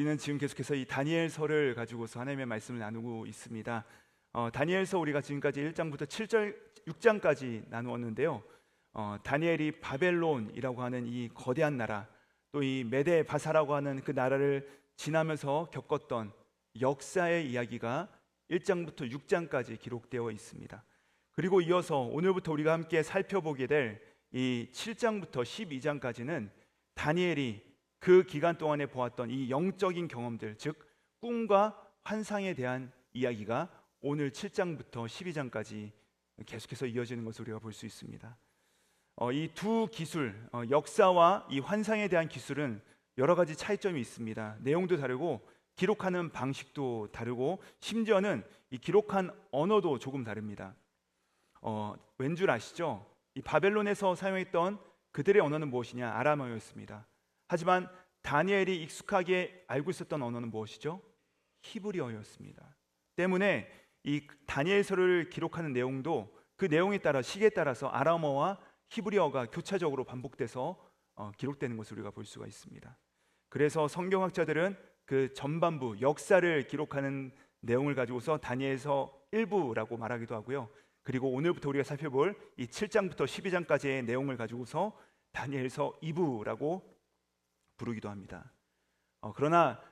우리는 지금 계속해서 이 다니엘서를 가지고서 하나님의 말씀을 나누고 있습니다. 다니엘서 우리가 지금까지 1장부터 7절, 6장까지 나누었는데요. 다니엘이 바벨론이라고 하는 이 거대한 나라, 또 이 메데 바사라고 하는 그 나라를 지나면서 겪었던 역사의 이야기가 1장부터 6장까지 기록되어 있습니다. 그리고 이어서 오늘부터 우리가 함께 살펴보게 될 이 7장부터 12장까지는 다니엘이 그 기간 동안에 보았던 이 영적인 경험들, 즉 꿈과 환상에 대한 이야기가 오늘 7장부터 12장까지 계속해서 이어지는 것을 우리가 볼 수 있습니다. 이 두 기술, 역사와 이 환상에 대한 기술은 여러 가지 차이점이 있습니다. 내용도 다르고 기록하는 방식도 다르고 심지어는 이 기록한 언어도 조금 다릅니다. 왠 줄 아시죠? 이 바벨론에서 사용했던 그들의 언어는 무엇이냐? 아람어였습니다. 하지만 다니엘이 익숙하게 알고 있었던 언어는 무엇이죠? 히브리어였습니다. 때문에 이 다니엘서를 기록하는 내용도 그 내용에 따라 시기에 따라서 아람어와 히브리어가 교차적으로 반복돼서 기록되는 것을 우리가 볼 수가 있습니다. 그래서 성경학자들은 그 전반부 역사를 기록하는 내용을 가지고서 다니엘서 1부라고 말하기도 하고요. 그리고 오늘부터 우리가 살펴볼 이 7장부터 12장까지의 내용을 가지고서 다니엘서 2부라고 부르기도 합니다. 그러나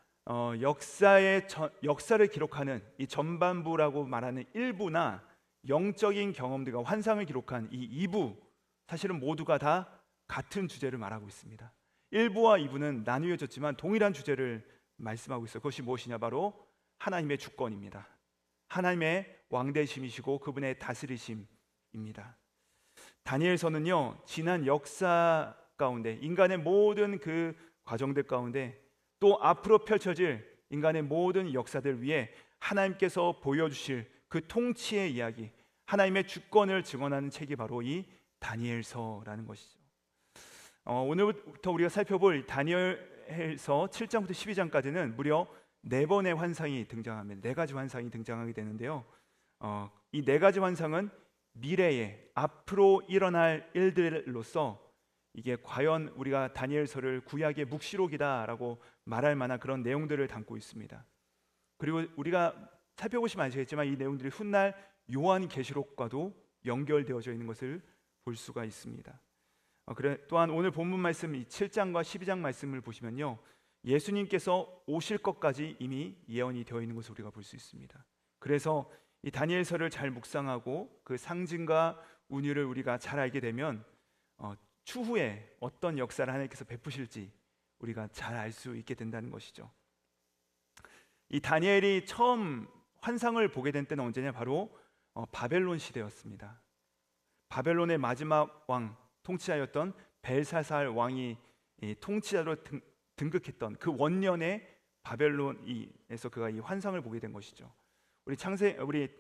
역사를 기록하는 이 전반부라고 말하는 1부나 영적인 경험들과 환상을 기록한 이 2부, 사실은 모두가 다 같은 주제를 말하고 있습니다. 1부와 2부는 나누어졌지만 동일한 주제를 말씀하고 있어요. 그것이 무엇이냐? 바로 하나님의 주권입니다. 하나님의 왕되심이시고 그분의 다스리심입니다. 다니엘서는요, 지난 역사 가운데 인간의 모든 그 과정들 가운데 또 앞으로 펼쳐질 인간의 모든 역사들 위해 하나님께서 보여주실 그 통치의 이야기, 하나님의 주권을 증언하는 책이 바로 이 다니엘서라는 것이죠. 오늘부터 우리가 살펴볼 다니엘서 7장부터 12장까지는 무려 4번의 환상이 등장합니다. 4가지 환상이 등장하게 되는데요. 이 4가지 환상은 미래에 앞으로 일어날 일들로서 이게 과연 우리가 다니엘서를 구약의 묵시록이다라고 말할 만한 그런 내용들을 담고 있습니다. 그리고 우리가 살펴보시면 아시겠지만 이 내용들이 훗날 요한계시록과도 연결되어져 있는 것을 볼 수가 있습니다. 또한 오늘 본문 말씀 이 7장과 12장 말씀을 보시면요, 예수님께서 오실 것까지 이미 예언이 되어 있는 것을 우리가 볼 수 있습니다. 그래서 이 다니엘서를 잘 묵상하고 그 상징과 운율을 우리가 잘 알게 되면 추후에 어떤 역사를 하나님께서 베푸실지 우리가 잘 알 수 있게 된다는 것이죠. 이 다니엘이 처음 환상을 보게 된 때는 언제냐? 바로 바벨론 시대였습니다. 바벨론의 마지막 왕, 통치자였던 벨사살 왕이 통치자로 등극했던 그 원년에 바벨론에서 그가 이 환상을 보게 된 것이죠. 우리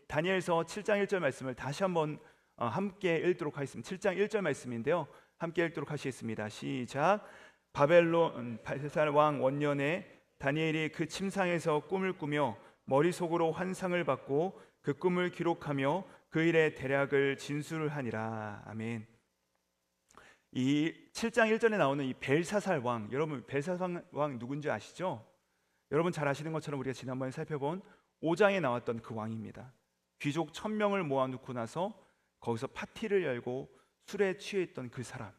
다니엘서 7장 1절 말씀을 다시 한번 함께 읽도록 하겠습니다. 7장 1절 말씀인데요, 함께 읽도록 하시겠습니다. 시작. 바벨론 벨사살 왕 원년에 다니엘이 그 침상에서 꿈을 꾸며 머릿속으로 환상을 받고 그 꿈을 기록하며 그 일의 대략을 진술을 하니라. 아멘. 이 7장 1절에 나오는 이 벨사살 왕, 여러분 벨사살 왕 누군지 아시죠? 여러분 잘 아시는 것처럼 우리가 지난번에 살펴본 5장에 나왔던 그 왕입니다. 귀족 1000명을 모아놓고 나서 거기서 파티를 열고 술에 취해 있던 그 사람,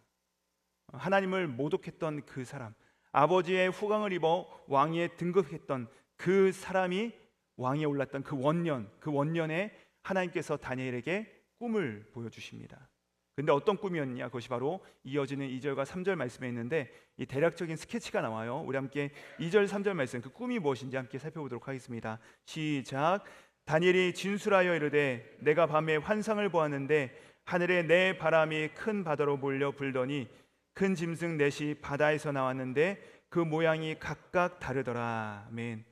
하나님을 모독했던 그 사람, 아버지의 후광을 입어 왕위에 등극했던 그 사람이 왕위에 올랐던 그 원년에 하나님께서 다니엘에게 꿈을 보여주십니다. 근데 어떤 꿈이었냐? 그것이 바로 이어지는 2절과 3절 말씀에 있는데 이 대략적인 스케치가 나와요. 우리 함께 2절 3절 말씀, 그 꿈이 무엇인지 함께 살펴보도록 하겠습니다. 시작. 다니엘이 진술하여 이르되 내가 밤에 환상을 보았는데 하늘에 네 바람이 큰 바다로 몰려 불더니 큰 짐승 넷이 바다에서 나왔는데 그 모양이 각각 다르더라. 아멘.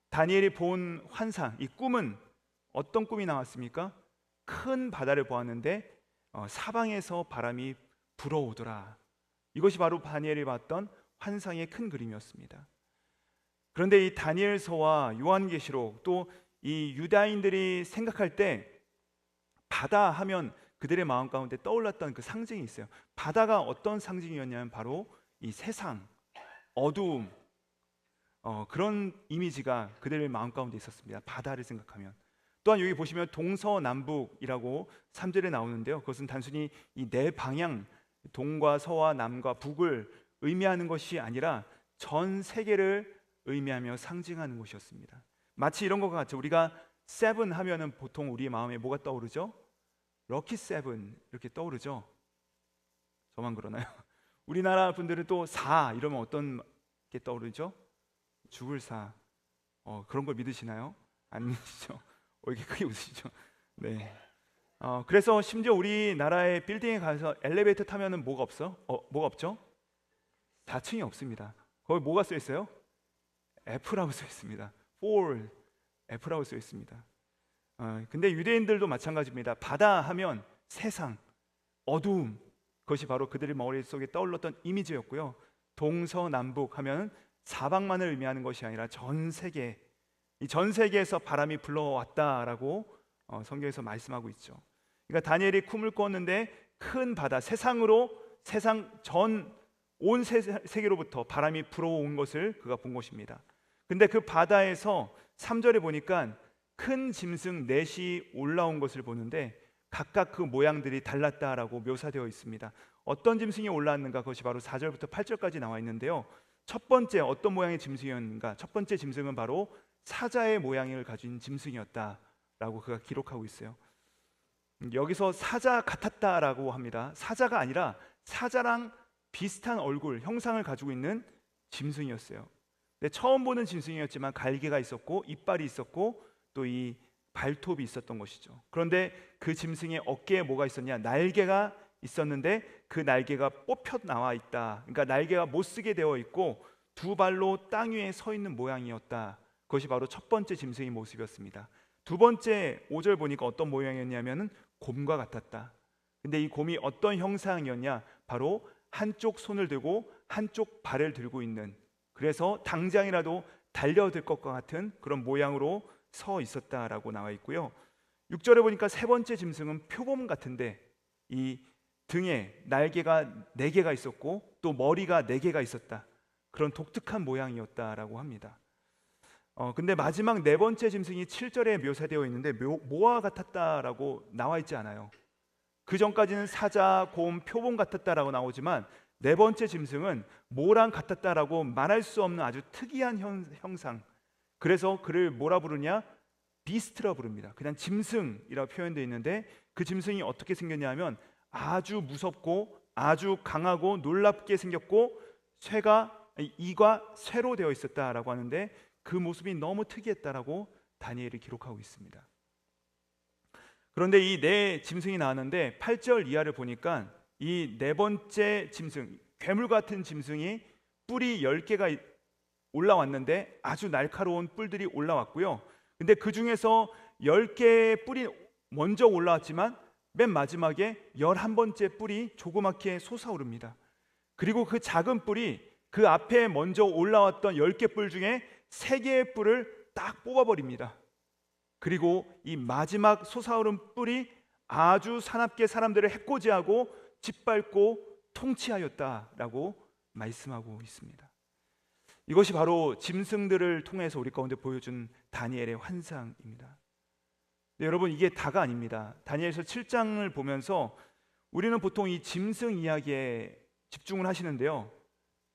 다니엘이 본 환상, 이 꿈은 어떤 꿈이 나왔습니까? 큰 바다를 보았는데 사방에서 바람이 불어오더라. 이것이 바로 다니엘이 봤던 환상의 큰 그림이었습니다. 그런데 이 다니엘서와 요한계시록, 또 이 유다인들이 생각할 때 바다 하면 그들의 마음 가운데 떠올랐던 그 상징이 있어요. 바다가 어떤 상징이었냐면 바로 이 세상, 어두움, 그런 이미지가 그들의 마음 가운데 있었습니다. 바다를 생각하면. 또한 여기 보시면 동서남북이라고 3절에 나오는데요. 그것은 단순히 이 네 방향, 동과 서와 남과 북을 의미하는 것이 아니라 전 세계를 의미하며 상징하는 것이었습니다. 마치 이런 것과 같죠. 우리가 세븐 하면은 보통 우리 마음에 뭐가 떠오르죠? 럭키 세븐 이렇게 떠오르죠. 저만 그러나요? 우리나라 분들은 또 4 이러면 어떤 게 떠오르죠? 죽을 사. 그런 걸 믿으시나요? 안 믿으시죠? 이렇게 크게 웃으시죠? 네. 그래서 심지어 우리나라의 빌딩에 가서 엘리베이터 타면은 뭐가 없어? 뭐가 없죠? 4층이 없습니다. 거기 뭐가 써 있어요? F라고 써 있습니다. For F라고 써 있습니다. 근데 유대인들도 마찬가지입니다. 바다 하면 세상, 어두움, 그것이 바로 그들의 머릿속에 떠올랐던 이미지였고요. 동서남북 하면 사방만을 의미하는 것이 아니라 전 세계, 이 전 세계에서 바람이 불러왔다라고 성경에서 말씀하고 있죠. 그러니까 다니엘이 꿈을 꿨는데 큰 바다, 세상 전 온 세계로부터 바람이 불어온 것을 그가 본 것입니다. 근데 그 바다에서 3절에 보니까 큰 짐승 넷이 올라온 것을 보는데 각각 그 모양들이 달랐다라고 묘사되어 있습니다. 어떤 짐승이 올라왔는가? 그것이 바로 4절부터 8절까지 나와 있는데요. 첫 번째 어떤 모양의 짐승이었는가? 첫 번째 짐승은 바로 사자의 모양을 가진 짐승이었다라고 그가 기록하고 있어요. 여기서 사자 같았다라고 합니다. 사자가 아니라 사자랑 비슷한 얼굴, 형상을 가지고 있는 짐승이었어요. 근데 처음 보는 짐승이었지만 갈개가 있었고 이빨이 있었고 또 이 발톱이 있었던 것이죠. 그런데 그 짐승의 어깨에 뭐가 있었냐? 날개가 있었는데 그 날개가 뽑혀 나와 있다. 그러니까 날개가 못 쓰게 되어 있고 두 발로 땅 위에 서 있는 모양이었다. 그것이 바로 첫 번째 짐승의 모습이었습니다. 두 번째 5절 보니까 어떤 모양이었냐면은 곰과 같았다. 근데 이 곰이 어떤 형상이었냐? 바로 한쪽 손을 들고 한쪽 발을 들고 있는, 그래서 당장이라도 달려들 것과 같은 그런 모양으로 서 있었다라고 나와 있고요. 6절에 보니까 세 번째 짐승은 표범 같은데 이 등에 날개가 4개가 있었고 또 머리가 4개가 있었다. 그런 독특한 모양이었다라고 합니다. 근데 마지막 네 번째 짐승이 7절에 묘사되어 있는데 모와 같았다라고 나와 있지 않아요. 그 전까지는 사자, 곰, 표범 같았다라고 나오지만 네 번째 짐승은 모랑 같았다라고 말할 수 없는 아주 특이한 형상. 그래서 그를 뭐라 부르냐? 비스트라 부릅니다. 그냥 짐승이라고 표현되어 있는데 그 짐승이 어떻게 생겼냐 하면 아주 무섭고 아주 강하고 놀랍게 생겼고 이가 쇠로 되어 있었다라고 하는데 그 모습이 너무 특이했다라고 다니엘이 기록하고 있습니다. 그런데 이 네 짐승이 나왔는데 8절 이하를 보니까 이 네 번째 짐승, 괴물 같은 짐승이 뿔이 10개가 올라왔는데 아주 날카로운 뿔들이 올라왔고요. 근데 그 중에서 10개의 뿔이 먼저 올라왔지만 맨 마지막에 11번째 뿔이 조그맣게 솟아오릅니다. 그리고 그 작은 뿔이 그 앞에 먼저 올라왔던 10개 뿔 중에 3개의 뿔을 딱 뽑아버립니다. 그리고 이 마지막 솟아오른 뿔이 아주 사납게 사람들을 해코지하고 짓밟고 통치하였다라고 말씀하고 있습니다. 이것이 바로 짐승들을 통해서 우리 가운데 보여준 다니엘의 환상입니다. 네, 여러분, 이게 다가 아닙니다. 다니엘서 7장을 보면서 우리는 보통 이 짐승 이야기에 집중을 하시는데요,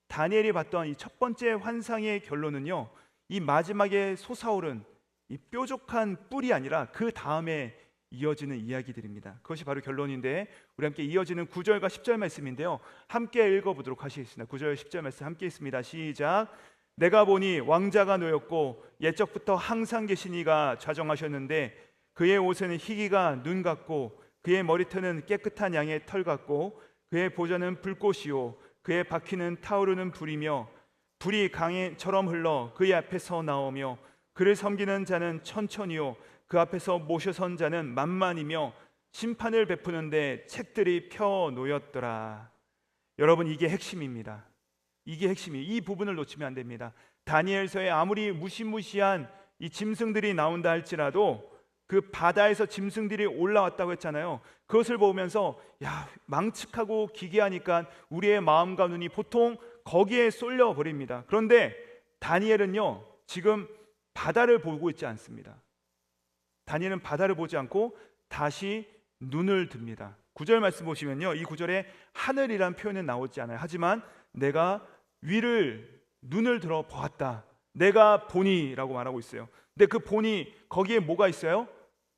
다니엘이 봤던 이 첫 번째 환상의 결론은요, 이 마지막에 솟아오른 이 뾰족한 뿔이 아니라 그 다음에 이어지는 이야기들입니다. 그것이 바로 결론인데 우리 함께 이어지는 9절과 10절 말씀인데요, 함께 읽어보도록 하시겠습니다. 9절 10절 말씀 함께 있습니다. 시작. 내가 보니 왕자가 놓였고 옛적부터 항상 계신 이가 좌정하셨는데 그의 옷은 희기가 눈 같고 그의 머리털은 깨끗한 양의 털 같고 그의 보좌는 불꽃이요 그의 바퀴는 타오르는 불이며 불이 강처럼 흘러 그의 앞에서 나오며 그를 섬기는 자는 천천히요 그 앞에서 모셔선 자는 만만이며 심판을 베푸는데 책들이 펴 놓였더라. 여러분, 이게 핵심입니다. 이게 핵심이, 이 부분을 놓치면 안 됩니다. 다니엘서에 아무리 무시무시한 이 짐승들이 나온다 할지라도 그 바다에서 짐승들이 올라왔다고 했잖아요. 그것을 보면서 야, 망측하고 기괴하니까 우리의 마음과 눈이 보통 거기에 쏠려 버립니다. 그런데 다니엘은요 지금 바다를 보고 있지 않습니다. 다니엘은 바다를 보지 않고 다시 눈을 듭니다. 9절 말씀 보시면요, 이 9절에 하늘이란 표현은 나오지 않아요. 하지만 내가 위를 눈을 들어 보았다, 내가 보니 라고 말하고 있어요. 근데 그 보니, 거기에 뭐가 있어요?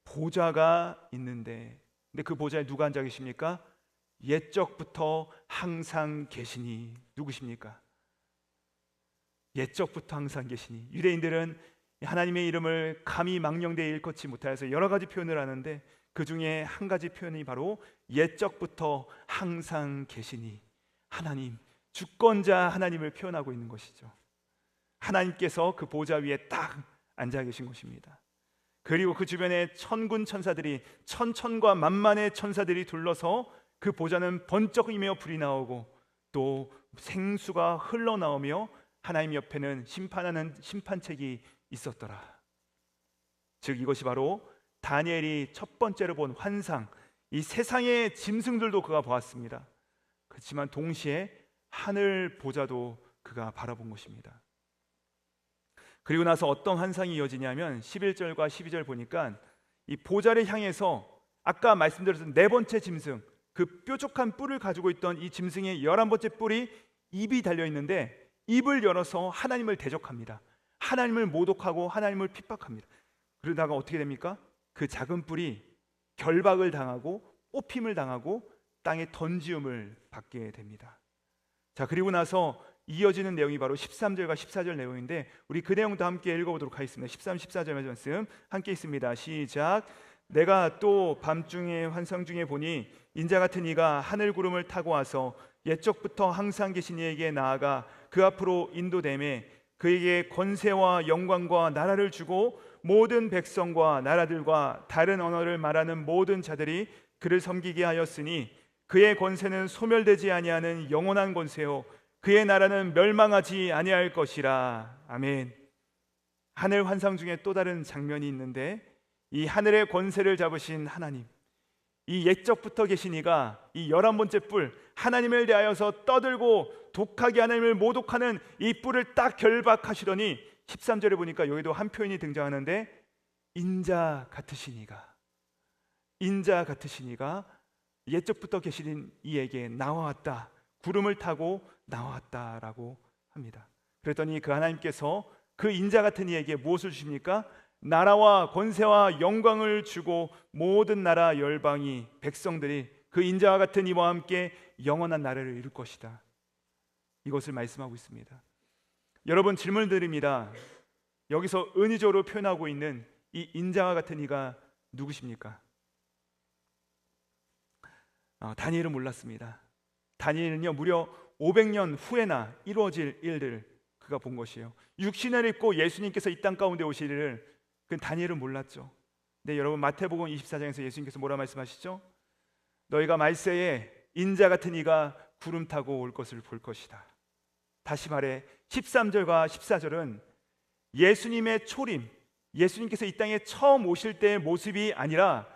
보좌가 있는데, 근데 그 보좌에 누가 앉아 계십니까? 옛적부터 항상 계시니. 누구십니까? 옛적부터 항상 계시니. 유대인들은 하나님의 이름을 감히 망령되이 일컫지 못하여서 여러 가지 표현을 하는데, 그 중에 한 가지 표현이 바로 옛적부터 항상 계시니, 하나님, 주권자 하나님을 표현하고 있는 것이죠. 하나님께서 그 보좌 위에 딱 앉아 계신 것입니다. 그리고 그 주변에 천군 천사들이, 천천과 만만의 천사들이 둘러서 그 보좌는 번쩍이며 불이 나오고 또 생수가 흘러나오며 하나님 옆에는 심판하는 심판책이 있었더라. 즉 이것이 바로 다니엘이 첫 번째로 본 환상, 이 세상의 짐승들도 그가 보았습니다. 그렇지만 동시에 하늘 보좌도 그가 바라본 것입니다. 그리고 나서 어떤 환상이 이어지냐면 11절과 12절 보니까 이 보좌를 향해서 아까 말씀드렸던 네 번째 짐승, 그 뾰족한 뿔을 가지고 있던 이 짐승의 11번째 뿔이 입이 달려있는데, 입을 열어서 하나님을 대적합니다. 하나님을 모독하고 하나님을 핍박합니다. 그러다가 어떻게 됩니까? 그 작은 뿔이 결박을 당하고 뽑힘을 당하고 땅에 던지움을 받게 됩니다. 자, 그리고 나서 이어지는 내용이 바로 13절과 14절 내용인데, 우리 그 내용도 함께 읽어보도록 하겠습니다. 13, 14절 말씀 함께 있습니다. 시작. 내가 또 밤중에 환상 중에 보니 인자 같은 이가 하늘 구름을 타고 와서 옛적부터 항상 계신 이에게 나아가 그 앞으로 인도되매 그에게 권세와 영광과 나라를 주고 모든 백성과 나라들과 다른 언어를 말하는 모든 자들이 그를 섬기게 하였으니 그의 권세는 소멸되지 아니하는 영원한 권세요 그의 나라는 멸망하지 아니할 것이라. 아멘. 하늘 환상 중에 또 다른 장면이 있는데, 이 하늘의 권세를 잡으신 하나님, 이 옛적부터 계신 이가 이 11번째 뿔, 하나님을 대하여서 떠들고 독하게 하나님을 모독하는 이 뿔을 딱 결박하시더니 13절에 보니까 여기도 한 표현이 등장하는데, 인자 같으신 이가, 인자 같으신 이가 옛적부터 계신 이에게 나와왔다, 구름을 타고 나왔다라고 합니다. 그랬더니 그 하나님께서 그 인자 같은 이에게 무엇을 주십니까? 나라와 권세와 영광을 주고 모든 나라 열방이, 백성들이 그 인자와 같은 이와 함께 영원한 나라를 이룰 것이다. 이것을 말씀하고 있습니다. 여러분, 질문 드립니다. 여기서 은유적으로 표현하고 있는 이 인자와 같은 이가 누구십니까? 다니엘은 몰랐습니다. 다니엘은요 무려 500년 후에나 이루어질 일들을 그가 본 것이에요. 육신을 입고 예수님께서 이 땅 가운데 오실 일을 그 다니엘은 몰랐죠. 근데 여러분, 마태복음 24장에서 예수님께서 뭐라 말씀하시죠? 너희가 말세에 인자 같은 이가 구름 타고 올 것을 볼 것이다. 다시 말해 13절과 14절은 예수님의 초림, 예수님께서 이 땅에 처음 오실 때의 모습이 아니라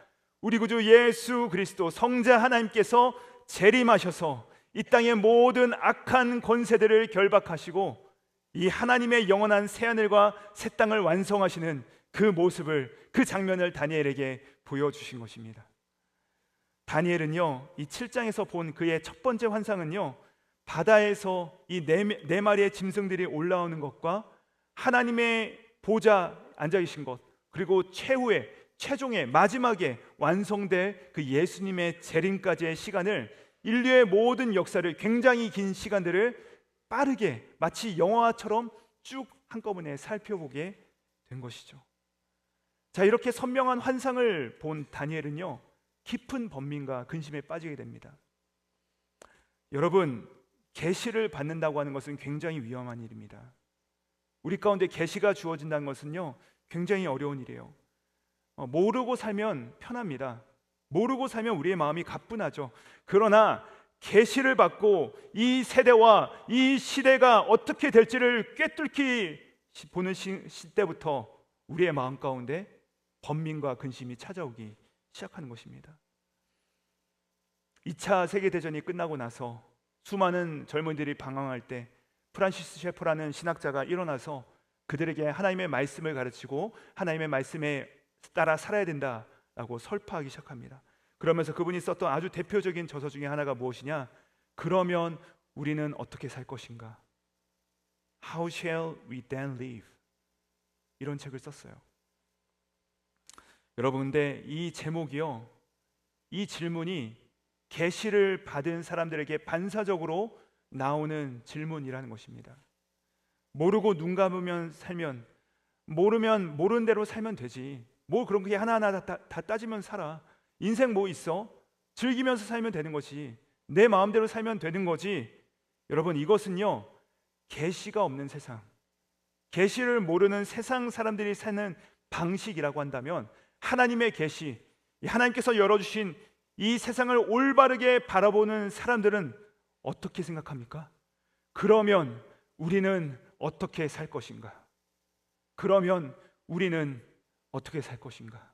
우리 구주 예수 그리스도 성자 하나님께서 재림하셔서 이 땅의 모든 악한 권세들을 결박하시고 이 하나님의 영원한 새하늘과 새 땅을 완성하시는 그 모습을, 그 장면을 다니엘에게 보여주신 것입니다. 다니엘은요 이 7장에서 본 그의 첫 번째 환상은요, 바다에서 이 네 마리의 짐승들이 올라오는 것과 하나님의 보좌 앉아 계신 것, 그리고 최후의 최종의 마지막에 완성될 그 예수님의 재림까지의 시간을, 인류의 모든 역사를, 굉장히 긴 시간들을 빠르게 마치 영화처럼 쭉 한꺼번에 살펴보게 된 것이죠. 자, 이렇게 선명한 환상을 본 다니엘은요 깊은 번민과 근심에 빠지게 됩니다. 여러분, 계시를 받는다고 하는 것은 굉장히 위험한 일입니다. 우리 가운데 계시가 주어진다는 것은요 굉장히 어려운 일이에요. 모르고 살면 편합니다. 모르고 살면 우리의 마음이 가뿐하죠. 그러나 계시를 받고 이 세대와 이 시대가 어떻게 될지를 꿰뚫기 보는 시대부터 우리의 마음 가운데 번민과 근심이 찾아오기 시작하는 것입니다. 2차 세계대전이 끝나고 나서 수많은 젊은이들이 방황할 때 프란시스 셰퍼라는 신학자가 일어나서 그들에게 하나님의 말씀을 가르치고 하나님의 말씀에 따라 살아야 된다라고 설파하기 시작합니다. 그러면서 그분이 썼던 아주 대표적인 저서 중에 하나가 무엇이냐? 그러면 우리는 어떻게 살 것인가? How shall we then live? 이런 책을 썼어요. 여러분, 근데 이 제목이요, 이 질문이 계시를 받은 사람들에게 반사적으로 나오는 질문이라는 것입니다. 모르고 눈 감으면 살면, 모르면 모르는 대로 살면 되지. 뭐 그런 게 하나하나 다 따지면 살아. 인생 뭐 있어? 즐기면서 살면 되는 거지. 내 마음대로 살면 되는 거지. 여러분, 이것은요, 계시가 없는 세상, 계시를 모르는 세상 사람들이 사는 방식이라고 한다면, 하나님의 계시, 하나님께서 열어주신 이 세상을 올바르게 바라보는 사람들은 어떻게 생각합니까? 그러면 우리는 어떻게 살 것인가? 그러면 우리는 어떻게 살 것인가?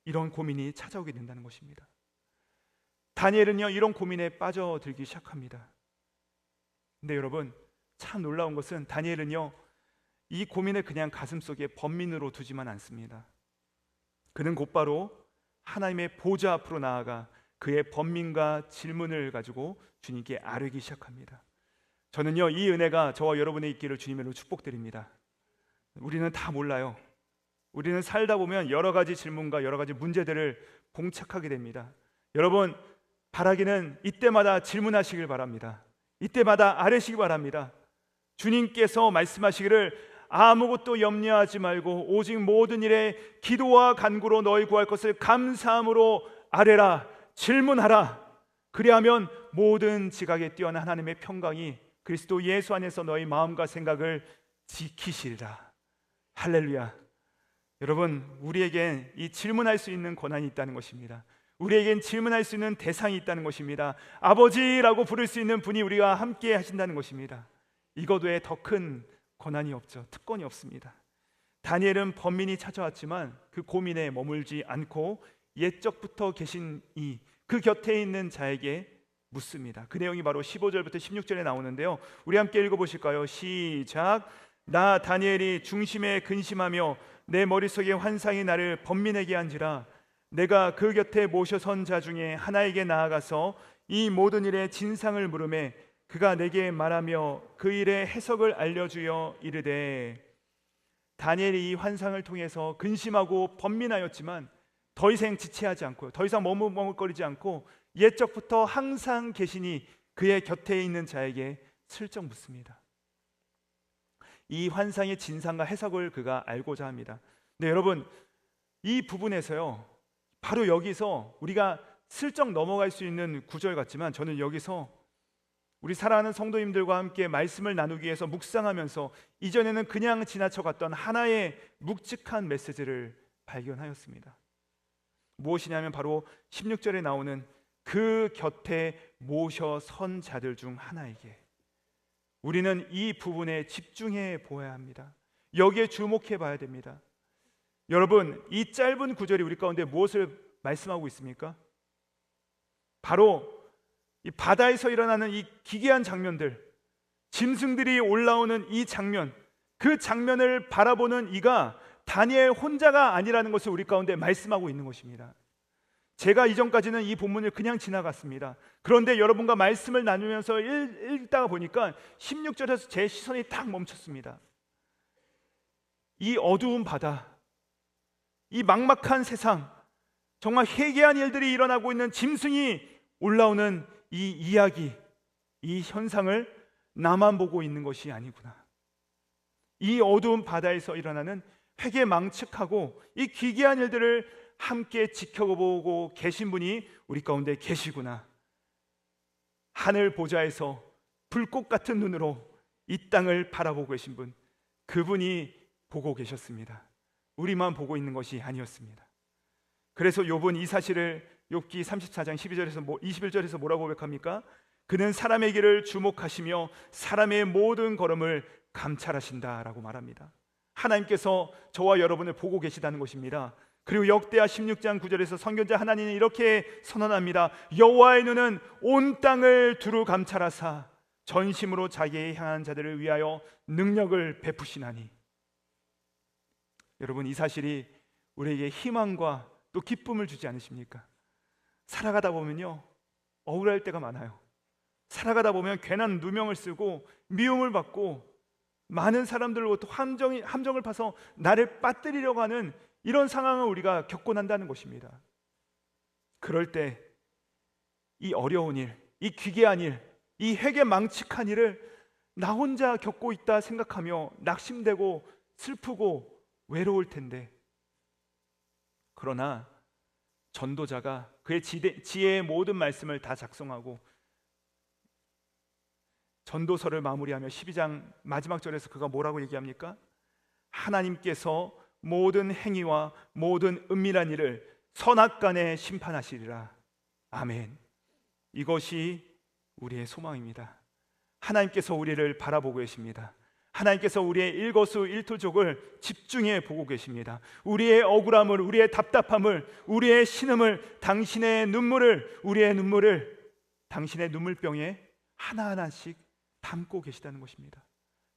이런 고민이 찾아오게 된다는 것입니다. 다니엘은요, 이런 고민에 빠져들기 시작합니다. 근데 여러분, 참 놀라운 것은 다니엘은요, 이 고민을 그냥 가슴속에 번민으로 두지만 않습니다. 그는 곧바로 하나님의 보좌 앞으로 나아가 그의 번민과 질문을 가지고 주님께 아뢰기 시작합니다. 저는요, 이 은혜가 저와 여러분의 있기를 주님으로 축복드립니다. 우리는 다 몰라요. 우리는 살다 보면 여러 가지 질문과 여러 가지 문제들을 봉착하게 됩니다. 여러분, 바라기는 이때마다 질문하시길 바랍니다. 이때마다 아뢰시기 바랍니다. 주님께서 말씀하시기를 아무것도 염려하지 말고 오직 모든 일에 기도와 간구로 너희 구할 것을 감사함으로 아뢰라, 질문하라. 그리하면 모든 지각에 뛰어난 하나님의 평강이 그리스도 예수 안에서 너희 마음과 생각을 지키시리라. 할렐루야. 여러분, 우리에겐 이 질문할 수 있는 권한이 있다는 것입니다. 우리에겐 질문할 수 있는 대상이 있다는 것입니다. 아버지라고 부를 수 있는 분이 우리와 함께 하신다는 것입니다. 이것 외에 더 큰 권한이 없죠. 특권이 없습니다. 다니엘은 번민이 찾아왔지만 그 고민에 머물지 않고 옛적부터 계신 그 곁에 있는 자에게 묻습니다. 그 내용이 바로 15절부터 16절에 나오는데요, 우리 함께 읽어보실까요? 시작. 나 다니엘이 중심에 근심하며 내 머릿속에 환상이 나를 번민하게 한지라 내가 그 곁에 모셔 선 자 중에 하나에게 나아가서 이 모든 일의 진상을 물으매 그가 내게 말하며 그 일의 해석을 알려주어 이르되. 다니엘이 이 환상을 통해서 근심하고 번민하였지만 더 이상 지체하지 않고 더 이상 머뭇머뭇거리지 않고 옛적부터 항상 계시니 그의 곁에 있는 자에게 슬쩍 묻습니다. 이 환상의 진상과 해석을 그가 알고자 합니다. 근데 여러분, 이 부분에서요, 바로 여기서 우리가 슬쩍 넘어갈 수 있는 구절 같지만 저는 여기서 우리 사랑하는 성도님들과 함께 말씀을 나누기 위해서 묵상하면서 이전에는 그냥 지나쳐갔던 하나의 묵직한 메시지를 발견하였습니다. 무엇이냐면 바로 16절에 나오는 그 곁에 모셔 선 자들 중 하나에게. 우리는 이 부분에 집중해 보아야 합니다. 여기에 주목해 봐야 됩니다. 여러분, 이 짧은 구절이 우리 가운데 무엇을 말씀하고 있습니까? 바로 이 바다에서 일어나는 이 기괴한 장면들, 짐승들이 올라오는 이 장면, 그 장면을 바라보는 이가 다니엘 혼자가 아니라는 것을 우리 가운데 말씀하고 있는 것입니다. 제가 이전까지는 이 본문을 그냥 지나갔습니다. 그런데 여러분과 말씀을 나누면서 읽다가 보니까 16절에서 제 시선이 딱 멈췄습니다. 이 어두운 바다, 이 막막한 세상, 정말 회개한 일들이 일어나고 있는 짐승이 올라오는 이 이야기, 이 현상을 나만 보고 있는 것이 아니구나. 이 어두운 바다에서 일어나는 회개망측하고 이 기괴한 일들을 함께 지켜보고 계신 분이 우리 가운데 계시구나. 하늘 보좌에서 불꽃 같은 눈으로 이 땅을 바라보고 계신 분, 그분이 보고 계셨습니다. 우리만 보고 있는 것이 아니었습니다. 그래서 욥은 이 사실을 욥기 34장 21절에서 뭐라고 고백합니까? 그는 사람의 길을 주목하시며 사람의 모든 걸음을 감찰하신다라고 말합니다. 하나님께서 저와 여러분을 보고 계시다는 것입니다. 그리고 역대하 16장 9절에서 선견자 하나님은 이렇게 선언합니다. 여호와의 눈은 온 땅을 두루 감찰하사 전심으로 자기의 향한 자들을 위하여 능력을 베푸시나니. 여러분, 이 사실이 우리에게 희망과 또 기쁨을 주지 않으십니까? 살아가다 보면요, 억울할 때가 많아요. 살아가다 보면 괜한 누명을 쓰고 미움을 받고 많은 사람들로부터 함정을 파서 나를 빠뜨리려고 하는 이런 상황을 우리가 겪고 난다는 것입니다. 그럴 때 이 어려운 일, 이 기괴한 일, 이 회개망측한 일을 나 혼자 겪고 있다 생각하며 낙심되고 슬프고 외로울 텐데, 그러나 전도자가 그의 지혜의 모든 말씀을 다 작성하고 전도서를 마무리하며 12장 마지막 절에서 그가 뭐라고 얘기합니까? 하나님께서 모든 행위와 모든 은밀한 일을 선악간에 심판하시리라. 아멘. 이것이 우리의 소망입니다. 하나님께서 우리를 바라보고 계십니다. 하나님께서 우리의 일거수일투족을 집중해 보고 계십니다. 우리의 억울함을, 우리의 답답함을, 우리의 신음을, 당신의 눈물을, 우리의 눈물을 당신의 눈물병에 하나하나씩 담고 계시다는 것입니다.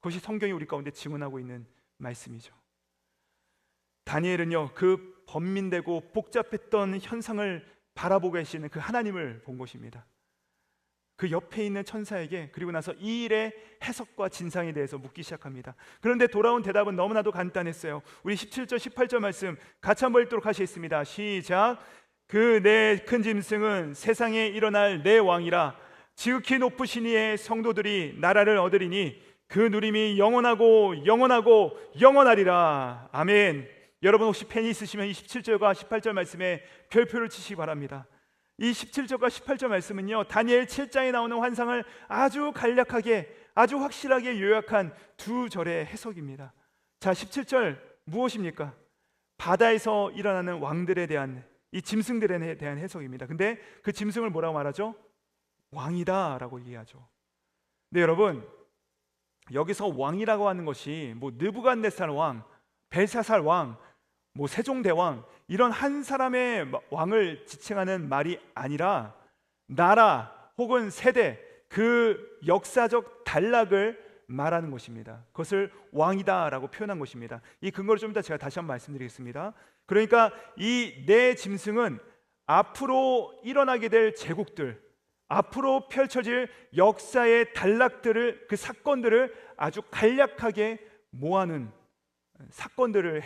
그것이 성경이 우리 가운데 증언하고 있는 말씀이죠. 다니엘은요, 그 번민되고 복잡했던 현상을 바라보고 계시는 그 하나님을 본 것입니다. 그 옆에 있는 천사에게 그리고 나서 이 일의 해석과 진상에 대해서 묻기 시작합니다. 그런데 돌아온 대답은 너무나도 간단했어요. 우리 17절 18절 말씀 같이 한번 읽도록 하시겠습니다. 시작. 그 내 큰 짐승은 세상에 일어날 내 왕이라. 지극히 높으신 이의 성도들이 나라를 얻으리니 그 누림이 영원하고 영원하고 영원하리라. 아멘. 여러분, 혹시 펜이 있으시면 이 17절과 18절 말씀에 별표를 치시기 바랍니다. 이 17절과 18절 말씀은요, 다니엘 7장에 나오는 환상을 아주 간략하게, 아주 확실하게 요약한 두 절의 해석입니다. 자, 17절 무엇입니까? 바다에서 일어나는 왕들에 대한, 이 짐승들에 대한 해석입니다. 근데 그 짐승을 뭐라고 말하죠? 왕이다 라고 얘기하죠. 근데 여러분, 여기서 왕이라고 하는 것이 뭐 느부갓네살 왕, 벨사살 왕, 뭐 세종대왕, 이런 한 사람의 왕을 지칭하는 말이 아니라 나라 혹은 세대, 그 역사적 단락을 말하는 것입니다. 그것을 왕이다라고 표현한 것입니다. 이 근거를 좀 이따 제가 다시 한번 말씀드리겠습니다. 그러니까 이 내 짐승은 앞으로 일어나게 될 제국들, 앞으로 펼쳐질 역사의 단락들을, 그 사건들을 아주 간략하게 모아놓은 사건들을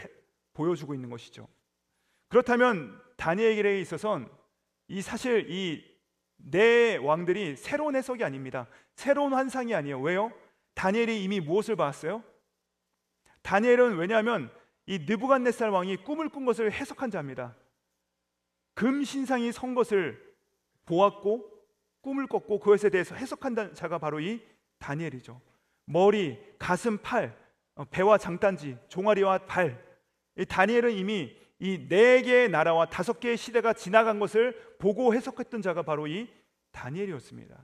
보여주고 있는 것이죠. 그렇다면 다니엘에게 있어서는 이 사실 이 네 왕들이 새로운 해석이 아닙니다. 새로운 환상이 아니에요. 왜요? 다니엘이 이미 무엇을 봤어요? 다니엘은 왜냐하면 이 느부갓네살 왕이 꿈을 꾼 것을 해석한 자입니다. 금신상이 선 것을 보았고 꿈을 꿨고 그것에 대해서 해석한 자가 바로 이 다니엘이죠. 머리, 가슴, 팔, 배와 장단지, 종아리와 발, 이 다니엘은 이미 이 4개의 나라와 5개의 시대가 지나간 것을 보고 해석했던 자가 바로 이 다니엘이었습니다.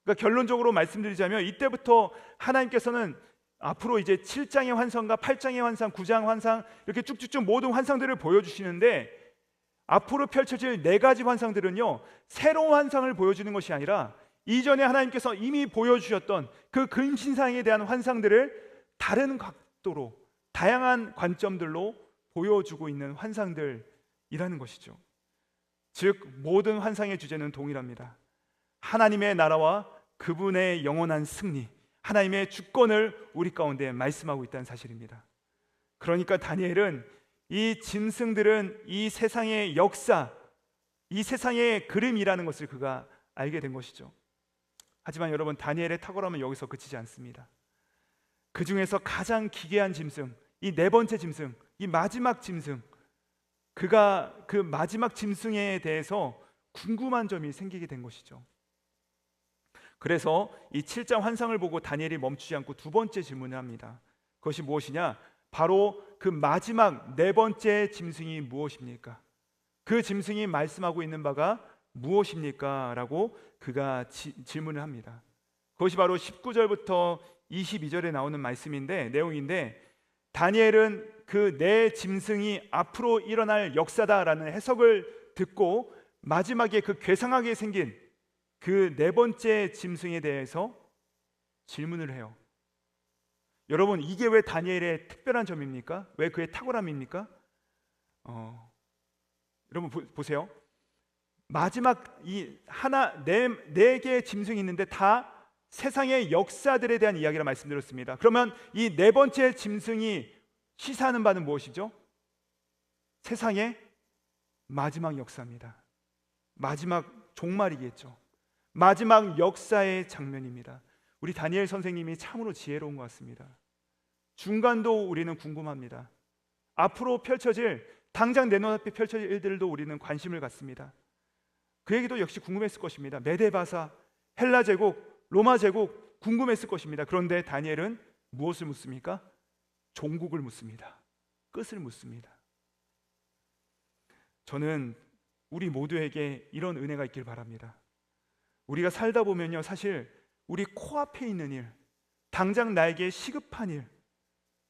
그러니까 결론적으로 말씀드리자면 이때부터 하나님께서는 앞으로 이제 7장의 환상과 8장의 환상, 9장 환상, 이렇게 쭉쭉쭉 모든 환상들을 보여주시는데, 앞으로 펼쳐질 4가지 환상들은요, 새로운 환상을 보여주는 것이 아니라 이전에 하나님께서 이미 보여주셨던 그 금신상에 대한 환상들을 다른 각도로, 다양한 관점들로 보여주고 있는 환상들이라는 것이죠. 즉 모든 환상의 주제는 동일합니다. 하나님의 나라와 그분의 영원한 승리, 하나님의 주권을 우리 가운데 말씀하고 있다는 사실입니다. 그러니까 다니엘은 이 짐승들은 이 세상의 역사, 이 세상의 그림이라는 것을 그가 알게 된 것이죠. 하지만 여러분, 다니엘의 탁월함은 여기서 그치지 않습니다. 그 중에서 가장 기괴한 짐승, 이 4번째 짐승, 이 마지막 짐승, 그가 그 마지막 짐승에 대해서 궁금한 점이 생기게 된 것이죠. 그래서 이 7장 환상을 보고 다니엘이 멈추지 않고 2번째 질문을 합니다. 그것이 무엇이냐? 바로 그 마지막 4번째 짐승이 무엇입니까? 그 짐승이 말씀하고 있는 바가 무엇입니까? 라고 그가 질문을 합니다. 그것이 바로 19절부터 22절에 나오는 말씀인데, 내용인데, 다니엘은 그 4 짐승이 앞으로 일어날 역사다라는 해석을 듣고 마지막에 그 괴상하게 생긴 그 네 번째 짐승에 대해서 질문을 해요. 여러분, 이게 왜 다니엘의 특별한 점입니까? 왜 그의 탁월함입니까? 여러분 보세요. 마지막 이 하나 네 개의 짐승이 있는데 다 세상의 역사들에 대한 이야기라 말씀드렸습니다. 그러면 이 네 번째 짐승이 시사하는 바는 무엇이죠? 세상의 마지막 역사입니다. 마지막 종말이겠죠. 마지막 역사의 장면입니다. 우리 다니엘 선생님이 참으로 지혜로운 것 같습니다. 중간도 우리는 궁금합니다. 앞으로 펼쳐질, 당장 내 눈앞에 펼쳐질 일들도 우리는 관심을 갖습니다. 그 얘기도 역시 궁금했을 것입니다. 메데바사, 헬라 제국, 로마 제국 궁금했을 것입니다. 그런데 다니엘은 무엇을 묻습니까? 종국을 묻습니다. 끝을 묻습니다. 저는 우리 모두에게 이런 은혜가 있길 바랍니다. 우리가 살다 보면요, 사실 우리 코앞에 있는 일, 당장 나에게 시급한 일,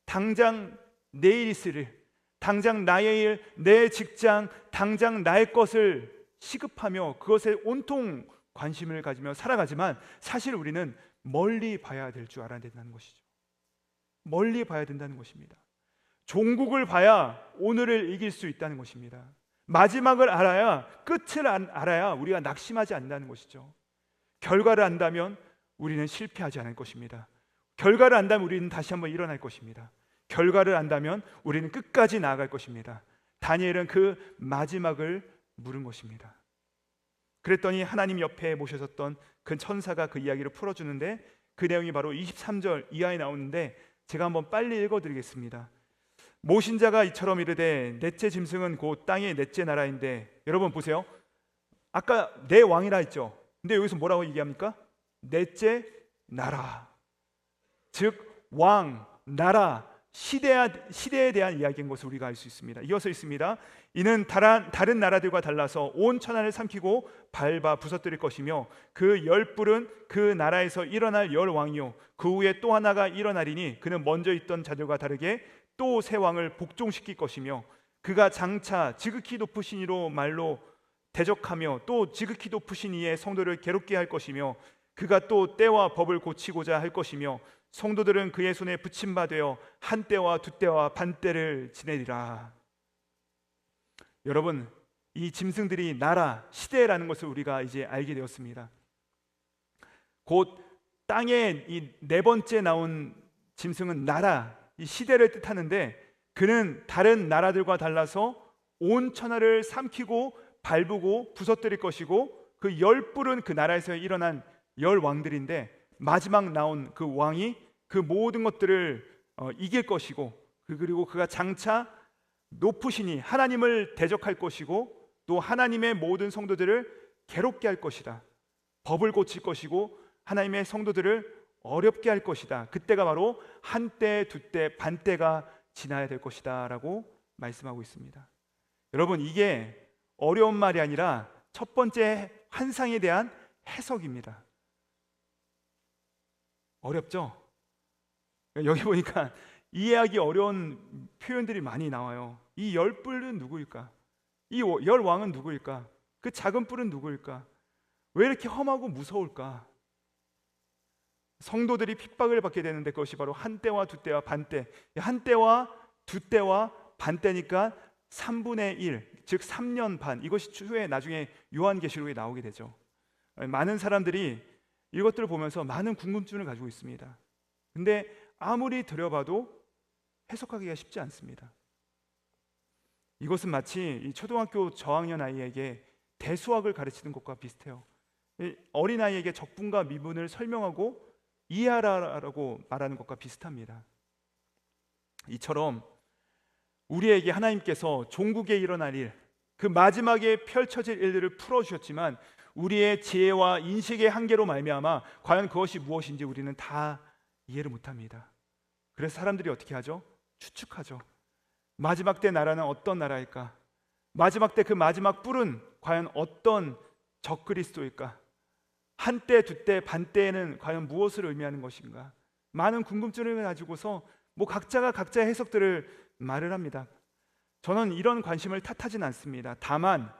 당장 내일 있을 일, 당장 나의 일, 내 직장, 당장 나의 것을 시급하며 그것에 온통 관심을 가지며 살아가지만 사실 우리는 멀리 봐야 될 줄 알아야 된다는 것이죠. 멀리 봐야 된다는 것입니다. 종국을 봐야 오늘을 이길 수 있다는 것입니다. 마지막을 알아야, 끝을 알아야 우리가 낙심하지 않는다는 것이죠. 결과를 안다면 우리는 실패하지 않을 것입니다. 결과를 안다면 우리는 다시 한번 일어날 것입니다. 결과를 안다면 우리는 끝까지 나아갈 것입니다. 다니엘은 그 마지막을 물은 것입니다. 그랬더니 하나님 옆에 모셔졌던 그 천사가 그 이야기를 풀어주는데 그 내용이 바로 23절 이하에 나오는데 제가 한번 빨리 읽어드리겠습니다. 모신자가 이처럼 이르되 넷째 짐승은 곧 땅의 넷째 나라인데, 여러분 보세요. 아까 내 왕이라 했죠. 근데 여기서 뭐라고 얘기합니까? 넷째 나라, 즉 왕, 나라, 시대에 대한 이야기인 것을 우리가 알 수 있습니다. 이어서 있습니다. 이는 다른 나라들과 달라서 온 천하를 삼키고 밟아 부서뜨릴 것이며 그 열 뿔은 그 나라에서 일어날 열 왕이요 그 후에 또 하나가 일어나리니 그는 먼저 있던 자들과 다르게 또 새 왕을 복종시킬 것이며 그가 장차 지극히 높으신 이로 말로 대적하며 또 지극히 높으신 이의 성도를 괴롭게 할 것이며 그가 또 때와 법을 고치고자 할 것이며 성도들은 그의 손에 붙임 바 되어 한 때와 두 때와 반 때를 지내리라. 여러분, 이 짐승들이 나라, 시대라는 것을 우리가 이제 알게 되었습니다. 곧 땅에 이 네 번째 나온 짐승은 나라, 이 시대를 뜻하는데 그는 다른 나라들과 달라서 온 천하를 삼키고 밟고 부서뜨릴 것이고 그 열 뿔은 그 나라에서 일어난 열 왕들인데 마지막 나온 그 왕이 그 모든 것들을 이길 것이고 그리고 그가 장차 높으시니 하나님을 대적할 것이고 또 하나님의 모든 성도들을 괴롭게 할 것이다. 법을 고칠 것이고 하나님의 성도들을 어렵게 할 것이다. 그때가 바로 한때, 두때, 반때가 지나야 될 것이다 라고 말씀하고 있습니다. 여러분, 이게 어려운 말이 아니라 첫 번째 환상에 대한 해석입니다. 어렵죠? 여기 보니까 이해하기 어려운 표현들이 많이 나와요. 이 열 뿔은 누구일까? 이 열 왕은 누구일까? 그 작은 뿔은 누구일까? 왜 이렇게 험하고 무서울까? 성도들이 핍박을 받게 되는데 그것이 바로 한때와 두때와 반때, 한때와 두때와 반때니까 3분의 1, 즉 3년 반, 이것이 추후에 나중에 요한계시록에 나오게 되죠. 많은 사람들이 이것들을 보면서 많은 궁금증을 가지고 있습니다. 근데 아무리 들여봐도 해석하기가 쉽지 않습니다. 이것은 마치 이 초등학교 저학년 아이에게 대수학을 가르치는 것과 비슷해요. 어린아이에게 적분과 미분을 설명하고 이해하라고 말하는 것과 비슷합니다. 이처럼 우리에게 하나님께서 종국에 일어날 일, 그 마지막에 펼쳐질 일들을 풀어주셨지만 우리의 지혜와 인식의 한계로 말미암아 과연 그것이 무엇인지 우리는 다 이해를 못합니다. 그래서 사람들이 어떻게 하죠? 추측하죠. 마지막 때 나라는 어떤 나라일까? 마지막 때 그 마지막 뿔은 과연 어떤 적그리스도일까? 한때, 두때, 반때에는 과연 무엇을 의미하는 것인가? 많은 궁금증을 가지고서 각자가 각자의 해석들을 말을 합니다. 저는 이런 관심을 탓하진 않습니다. 다만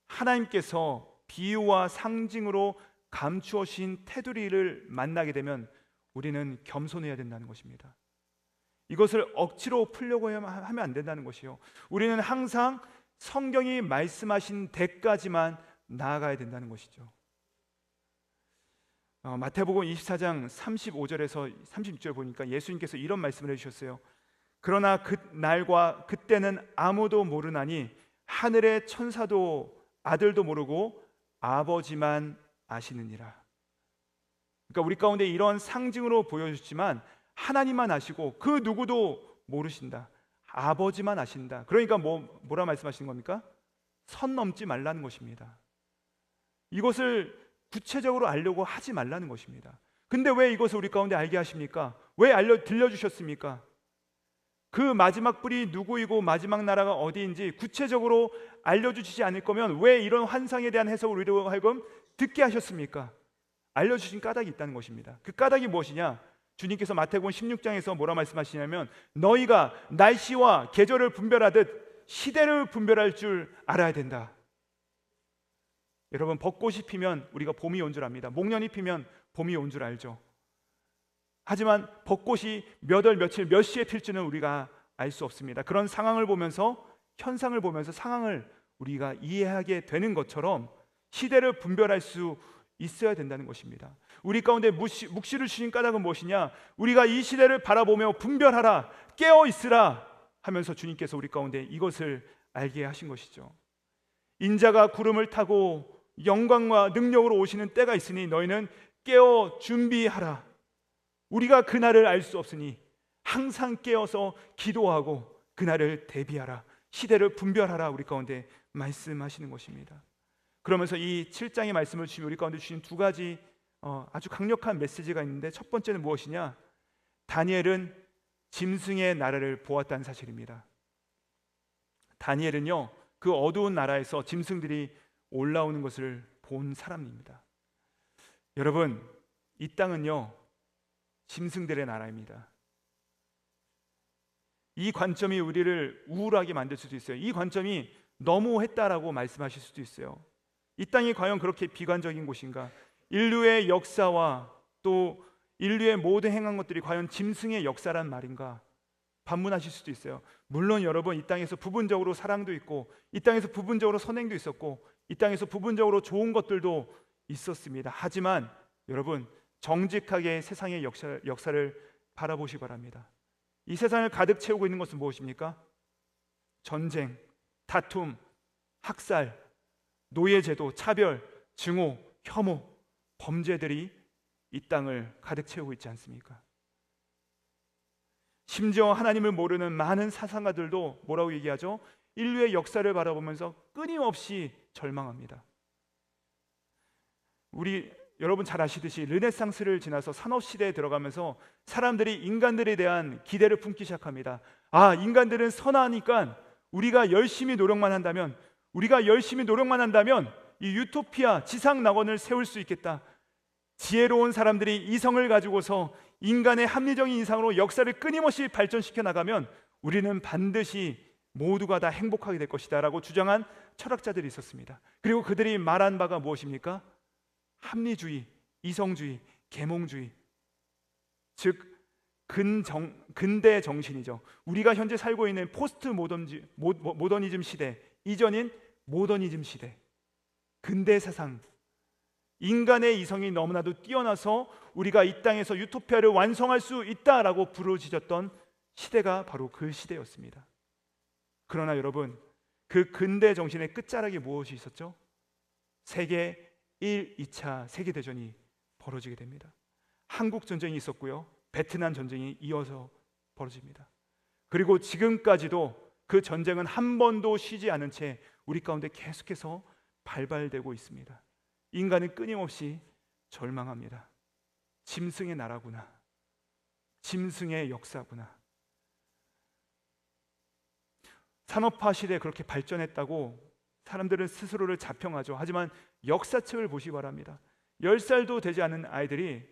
하나님께서 비유와 상징으로 감추어진 테두리를 만나게 되면 우리는 겸손해야 된다는 것입니다. 이것을 억지로 풀려고 하면 안 된다는 것이요. 우리는 항상 성경이 말씀하신 데까지만 나아가야 된다는 것이죠. 마태복음 24장 35절에서 36절 보니까 예수님께서 이런 말씀을 해주셨어요. 그러나 그 날과 그때는 아무도 모르나니 하늘의 천사도 아들도 모르고 아버지만 아시느니라. 그러니까 우리 가운데 이런 상징으로 보여주지만 하나님만 아시고 그 누구도 모르신다. 아버지만 아신다. 그러니까 뭐라 말씀하시는 겁니까? 선 넘지 말라는 것입니다. 이것을 구체적으로 알려고 하지 말라는 것입니다. 근데 왜 이것을 우리 가운데 알게 하십니까? 왜 들려주셨습니까? 그 마지막 뿔이 누구이고 마지막 나라가 어디인지 구체적으로 알려주시지 않을 거면 왜 이런 환상에 대한 해석을 우리로 하여금 듣게 하셨습니까? 알려주신 까닭이 있다는 것입니다. 그 까닭이 무엇이냐? 주님께서 마태복음 16장에서 뭐라 말씀하시냐면 너희가 날씨와 계절을 분별하듯 시대를 분별할 줄 알아야 된다. 여러분, 벚꽃이 피면 우리가 봄이 온 줄 압니다. 목련이 피면 봄이 온 줄 알죠. 하지만 벚꽃이 몇 월 며칠 몇 시에 필지는 우리가 알 수 없습니다. 그런 상황을 보면서 현상을 보면서 상황을 우리가 이해하게 되는 것처럼 시대를 분별할 수 있어야 된다는 것입니다. 우리 가운데 묵시를 주신 까닭은 무엇이냐? 우리가 이 시대를 바라보며 분별하라, 깨어 있으라 하면서 주님께서 우리 가운데 이것을 알게 하신 것이죠. 인자가 구름을 타고 영광과 능력으로 오시는 때가 있으니 너희는 깨어 준비하라. 우리가 그날을 알 수 없으니 항상 깨어서 기도하고 그날을 대비하라. 시대를 분별하라. 우리 가운데 말씀하시는 것입니다. 그러면서 이 7장의 말씀을 주시면 우리 가운데 주신 두 가지 아주 강력한 메시지가 있는데, 첫 번째는 무엇이냐? 다니엘은 짐승의 나라를 보았다는 사실입니다. 다니엘은요, 그 어두운 나라에서 짐승들이 올라오는 것을 본 사람입니다. 여러분, 이 땅은요 짐승들의 나라입니다. 이 관점이 우리를 우울하게 만들 수도 있어요. 이 관점이 너무했다라고 말씀하실 수도 있어요. 이 땅이 과연 그렇게 비관적인 곳인가? 인류의 역사와 또 인류의 모든 행한 것들이 과연 짐승의 역사란 말인가? 반문하실 수도 있어요. 물론 여러분, 이 땅에서 부분적으로 사랑도 있고 이 땅에서 부분적으로 선행도 있었고 이 땅에서 부분적으로 좋은 것들도 있었습니다. 하지만 여러분, 정직하게 세상의 역사를 바라보시기 바랍니다. 이 세상을 가득 채우고 있는 것은 무엇입니까? 전쟁, 다툼, 학살, 노예제도, 차별, 증오, 혐오, 범죄들이 이 땅을 가득 채우고 있지 않습니까? 심지어 하나님을 모르는 많은 사상가들도 뭐라고 얘기하죠? 인류의 역사를 바라보면서 끊임없이 절망합니다. 여러분 잘 아시듯이 르네상스를 지나서 산업시대에 들어가면서 사람들이 인간들에 대한 기대를 품기 시작합니다. 인간들은 선하니까 우리가 열심히 노력만 한다면 이 유토피아, 지상낙원을 세울 수 있겠다. 지혜로운 사람들이 이성을 가지고서 인간의 합리적인 이상으로 역사를 끊임없이 발전시켜 나가면 우리는 반드시 모두가 다 행복하게 될 것이다 라고 주장한 철학자들이 있었습니다. 그리고 그들이 말한 바가 무엇입니까? 합리주의, 이성주의, 계몽주의, 즉 근대 정신이죠. 우리가 현재 살고 있는 포스트 모더니즘 시대 이전인 모더니즘 시대, 근대 사상, 인간의 이성이 너무나도 뛰어나서 우리가 이 땅에서 유토피아를 완성할 수 있다라고 부르짖었던 시대가 바로 그 시대였습니다. 그러나 여러분, 그 근대 정신의 끝자락에 무엇이 있었죠? 세계 1, 2차 세계대전이 벌어지게 됩니다. 한국 전쟁이 있었고요, 베트남 전쟁이 이어서 벌어집니다. 그리고 지금까지도 그 전쟁은 한 번도 쉬지 않은 채 우리 가운데 계속해서 발발되고 있습니다. 인간은 끊임없이 절망합니다. 짐승의 나라구나, 짐승의 역사구나. 산업화 시대에 그렇게 발전했다고 사람들은 스스로를 자평하죠. 하지만 역사책을 보시기 바랍니다. 10살도 되지 않은 아이들이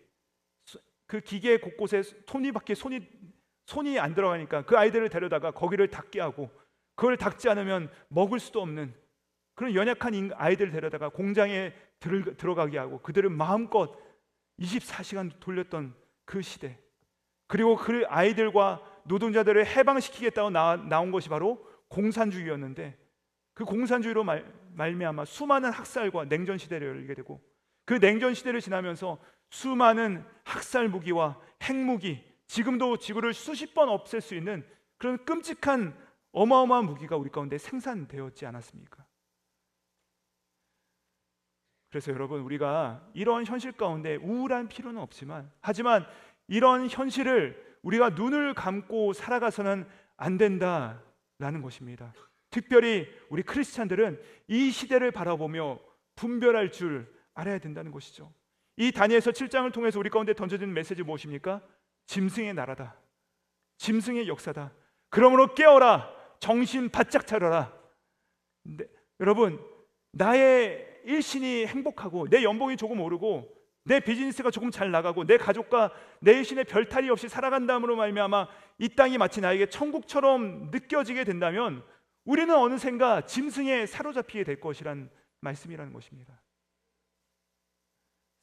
그 기계 곳곳에 손이밖에 손이 안 들어가니까 그 아이들을 데려다가 거기를 닦게 하고, 그걸 닦지 않으면 먹을 수도 없는 그런 연약한 아이들 데려다가 공장에 들어가게 하고 그들을 마음껏 24시간 돌렸던 그 시대, 그리고 그 아이들과 노동자들을 해방시키겠다고 나온 것이 바로 공산주의였는데, 그 공산주의로 말미암아 수많은 학살과 냉전 시대를 열게 되고, 그 냉전 시대를 지나면서 수많은 학살 무기와 핵무기, 지금도 지구를 수십 번 없앨 수 있는 그런 끔찍한 어마어마한 무기가 우리 가운데 생산되었지 않았습니까? 그래서 여러분, 우리가 이런 현실 가운데 우울한 필요는 없지만, 하지만 이런 현실을 우리가 눈을 감고 살아가서는 안 된다라는 것입니다. 특별히 우리 크리스찬들은 이 시대를 바라보며 분별할 줄 알아야 된다는 것이죠. 이 다니엘서 7장을 통해서 우리 가운데 던져지는 메시지 무엇입니까? 짐승의 나라다, 짐승의 역사다. 그러므로 깨어라, 정신 바짝 차려라. 여러분, 나의 일신이 행복하고 내 연봉이 조금 오르고 내 비즈니스가 조금 잘 나가고 내 가족과 내 일신의 별탈이 없이 살아간다므로 말미암아 이 땅이 마치 나에게 천국처럼 느껴지게 된다면 우리는 어느샌가 짐승에 사로잡히게 될 것이란 말씀이라는 것입니다.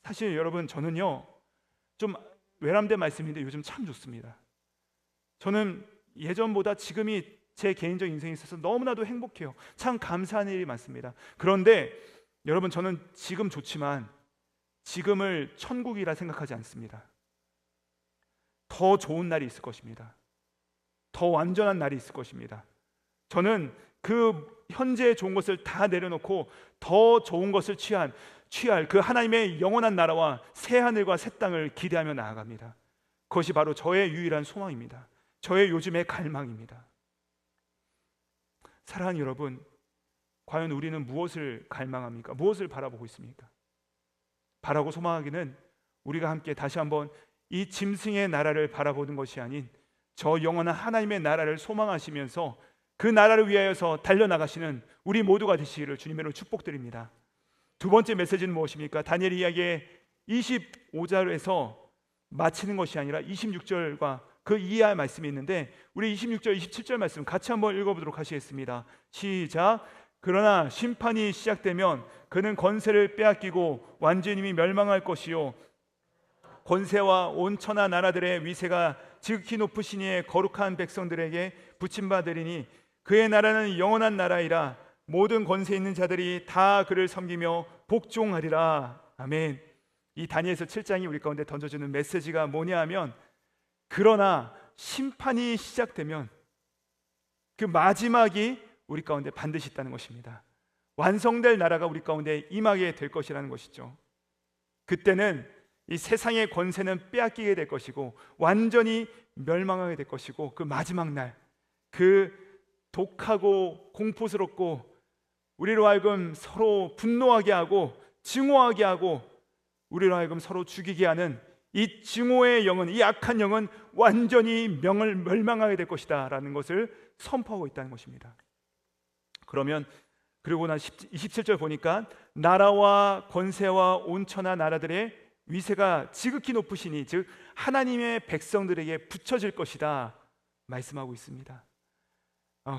사실 여러분, 저는요, 좀 외람된 말씀인데 요즘 참 좋습니다. 저는 예전보다 지금이 제 개인적 인생에 있어서 너무나도 행복해요. 참 감사한 일이 많습니다. 그런데 여러분, 저는 지금 좋지만 지금을 천국이라 생각하지 않습니다. 더 좋은 날이 있을 것입니다. 더 완전한 날이 있을 것입니다. 저는 그 현재의 좋은 것을 다 내려놓고 더 좋은 것을 취할 그 하나님의 영원한 나라와 새 하늘과 새 땅을 기대하며 나아갑니다. 그것이 바로 저의 유일한 소망입니다. 저의 요즘의 갈망입니다. 사랑하는 여러분, 과연 우리는 무엇을 갈망합니까? 무엇을 바라보고 있습니까? 바라고 소망하기는 우리가 함께 다시 한번 이 짐승의 나라를 바라보는 것이 아닌 저 영원한 하나님의 나라를 소망하시면서 그 나라를 위하여서 달려나가시는 우리 모두가 되시기를 주님으로 축복드립니다. 두 번째 메시지는 무엇입니까? 다니엘 이야기의 25절에서 마치는 것이 아니라 26절과 그 이하의 말씀이 있는데, 우리 26절, 27절 말씀 같이 한번 읽어보도록 하시겠습니다. 시작. 그러나 심판이 시작되면 그는 권세를 빼앗기고 완전히 멸망할 것이요, 권세와 온 천하 나라들의 위세가 지극히 높으신 이의 거룩한 백성들에게 붙임받으리니 그의 나라는 영원한 나라이라. 모든 권세 있는 자들이 다 그를 섬기며 복종하리라. 아멘. 이 다니엘서 7장이 우리 가운데 던져주는 메시지가 뭐냐 하면, 그러나 심판이 시작되면 그 마지막이 우리 가운데 반드시 있다는 것입니다. 완성될 나라가 우리 가운데 임하게 될 것이라는 것이죠. 그때는 이 세상의 권세는 빼앗기게 될 것이고 완전히 멸망하게 될 것이고, 그 마지막 날, 그 독하고 공포스럽고 우리로 하여금 서로 분노하게 하고 증오하게 하고 우리로 하여금 서로 죽이게 하는 이 증오의 영은, 이 악한 영은 완전히 멸망하게 될 것이다 라는 것을 선포하고 있다는 것입니다. 그러면 그리고 난 27절 보니까 나라와 권세와 온 천하 나라들의 위세가 지극히 높으시니, 즉 하나님의 백성들에게 붙여질 것이다 말씀하고 있습니다.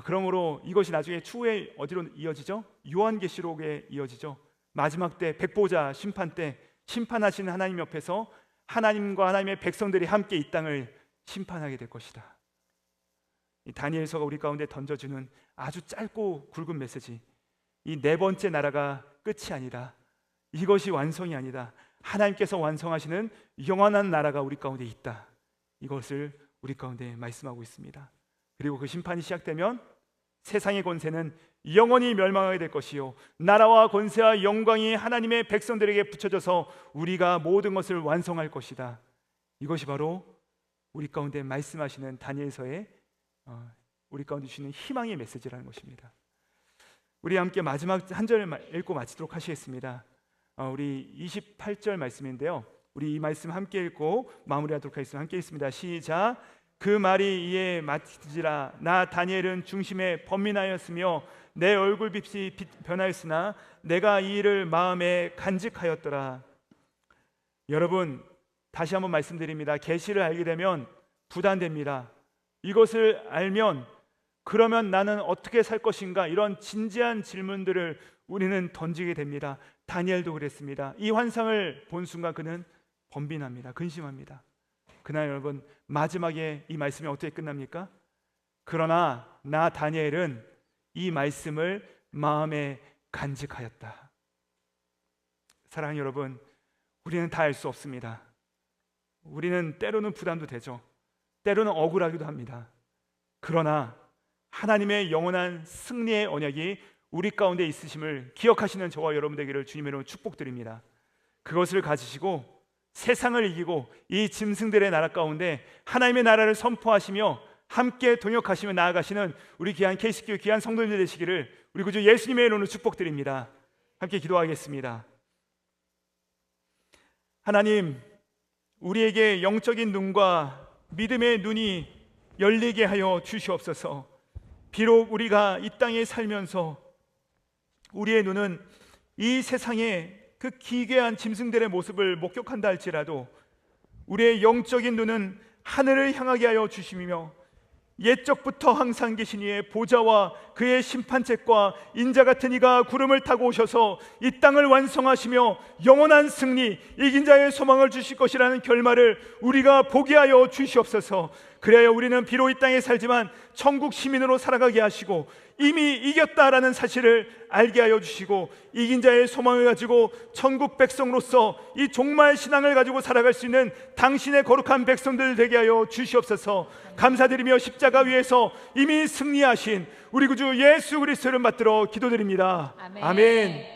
그러므로 이것이 나중에 추후에 어디로 이어지죠? 요한계시록에 이어지죠. 마지막 때 백보자 심판 때 심판하시는 하나님 옆에서 하나님과 하나님의 백성들이 함께 이 땅을 심판하게 될 것이다. 이 다니엘서가 우리 가운데 던져주는 아주 짧고 굵은 메시지, 이 네 번째 나라가 끝이 아니라, 이것이 완성이 아니다, 하나님께서 완성하시는 영원한 나라가 우리 가운데 있다, 이것을 우리 가운데 말씀하고 있습니다. 그리고 그 심판이 시작되면 세상의 권세는 영원히 멸망하게 될 것이요, 나라와 권세와 영광이 하나님의 백성들에게 붙여져서 우리가 모든 것을 완성할 것이다. 이것이 바로 우리 가운데 말씀하시는 다니엘서의 우리 가운데 주시는 희망의 메시지라는 것입니다. 우리 함께 마지막 한 절 읽고 마치도록 하시겠습니다. 우리 28절 말씀인데요, 우리 이 말씀 함께 읽고 마무리하도록 하겠습니다. 함께 읽습니다. 시작. 그 말이 이에 마치지라. 나 다니엘은 중심에 번민하였으며 내 얼굴빛이 변하였으나 내가 이 일을 마음에 간직하였더라. 여러분, 다시 한번 말씀드립니다. 계시를 알게 되면 부담됩니다. 이것을 알면 그러면 나는 어떻게 살 것인가, 이런 진지한 질문들을 우리는 던지게 됩니다. 다니엘도 그랬습니다. 이 환상을 본 순간 그는 번빈합니다. 근심합니다. 그날 여러분, 마지막에 이 말씀이 어떻게 끝납니까? 그러나 나 다니엘은 이 말씀을 마음에 간직하였다. 사랑하는 여러분, 우리는 다 알 수 없습니다. 우리는 때로는 부담도 되죠. 때로는 억울하기도 합니다. 그러나 하나님의 영원한 승리의 언약이 우리 가운데 있으심을 기억하시는 저와 여러분 되기를 주님의 이름으로 축복드립니다. 그것을 가지시고 세상을 이기고 이 짐승들의 나라 가운데 하나님의 나라를 선포하시며 함께 동역하시며 나아가시는 우리 귀한 KC교회 귀한 성도님들 되시기를 우리 구주 예수님의 이름으로 축복드립니다. 함께 기도하겠습니다. 하나님, 우리에게 영적인 눈과 믿음의 눈이 열리게 하여 주시옵소서. 비록 우리가 이 땅에 살면서 우리의 눈은 이 세상의 그 기괴한 짐승들의 모습을 목격한다 할지라도 우리의 영적인 눈은 하늘을 향하게 하여 주시며 옛적부터 항상 계신 이의 보좌와 그의 심판책과 인자 같은 이가 구름을 타고 오셔서 이 땅을 완성하시며 영원한 승리, 이긴 자의 소망을 주실 것이라는 결말을 우리가 보게 하여 주시옵소서. 그래야 우리는 비록 이 땅에 살지만 천국 시민으로 살아가게 하시고 이미 이겼다라는 사실을 알게 하여 주시고 이긴 자의 소망을 가지고 천국 백성으로서 이 종말 신앙을 가지고 살아갈 수 있는 당신의 거룩한 백성들 되게 하여 주시옵소서. 감사드리며 십자가 위에서 이미 승리하신 우리 구주 예수 그리스도를 받들어 기도드립니다. 아멘.